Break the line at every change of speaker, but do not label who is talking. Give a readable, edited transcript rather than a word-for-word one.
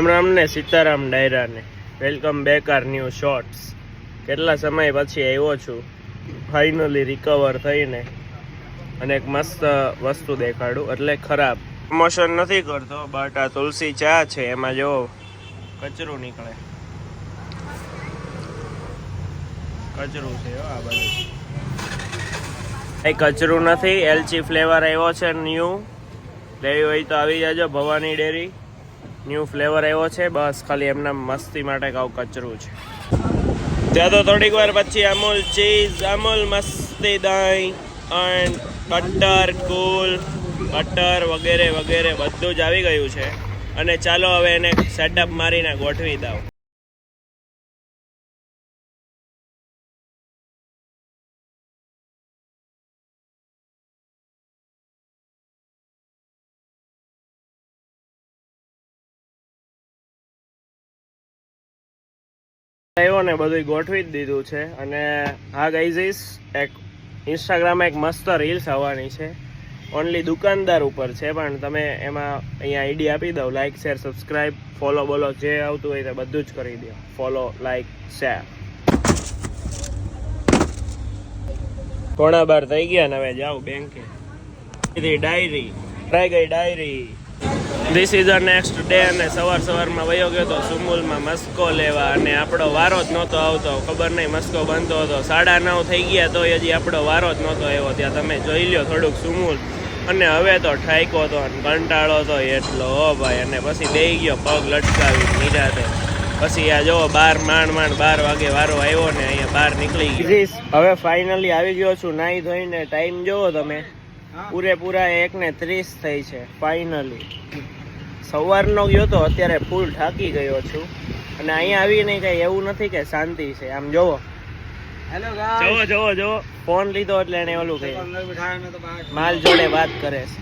રામ ને સીતારામ ડાયરા ને welcome back are new shorts. કેટલા સમય પછી આવ્યો છું, ફાઇનલી રિકવર થઈને, અને એક મસ્ત વસ્તુ દેખાડું. એટલે ખરાબ પ્રમોશન નથી કરતો, બટ આ તુલસી ચા છે, એમાં જો કચરું નીકળે, કચરું છે આ બધું. એ કચરું નથી, એલચી ફ્લેવર આવ્યો છે ન્યૂ. લેવી હોય તો આવી જાજો, ભવાની ડેરી ન્યૂ ફ્લેવર આવ્યો છે. બસ ખાલી એમના મસ્તી માટે કાવ કચરું છે. ત્યાં તો થોડીક વાર પછી અમૂલ ચીઝ, અમૂલ મસ્તી દહીં એન્ડ બટર, કૂલ બટર વગેરે વગેરે બધું જ આવી ગયું છે. અને ચાલો હવે એને સેટઅપ મારીને ગોઠવી દઉં. આવ્યો ને બધું ગોઠવી જ દીધું છે. અને હા ગાઈઝ, એક ઇન્સ્ટાગ્રામમાં એક મસ્ત રીલ્સ આવવાની છે, ઓનલી દુકાનદાર ઉપર છે, પણ તમે એમાં અહીંયા આઈડી આપી દો. લાઇક, શેર, સબસ્ક્રાઈબ, ફોલો બોલો જે આવતું હોય તે બધું જ કરી દો. Follow, like, share. 12:15 થઈ ગયા ને હવે જાઉં બેંકે. ડાયરી ભરાઈ ગઈ, diary. This is a next day. અને સવારમાં વયો ગયો તો સુમુલમાં મસ્કો લેવા, અને આપણો વારો જ નહોતો આવતો. ખબર નહીં, મસ્કો બનતો હતો. 9:30 થઈ ગયા તો હજી આપણો વારો જ નહોતો આવ્યો. ત્યાં તમે જોઈ લ્યો થોડુંક સુમુલ. અને હવે તો ઠાઈકો તો કંટાળો તો એટલો, હો ભાઈ. અને પછી બેહી ગયો પગ લટકાવી નિરાતે. પછી આ જો 12 વાગે વારો આવ્યો ને અહીંયા બહાર નીકળી ગયો. હવે ફાઇનલી આવી ગયો છું નાહી ધોઈને. ટાઈમ જોવો તમે, પૂરેપૂરા 1:30 થઈ છે. ફાઇનલી સવારનો ગયો તો, અત્યારે ફૂલ થાકી ગયો છું. અને અહીંયા આવીને કઈ એવું નથી કે શાંતિ છે. આમ જોવો, હેલો ગાઈસ, જોવો ફોન લીધો એટલે એને ઓલું કહે, માલ જોડે વાત કરે છે.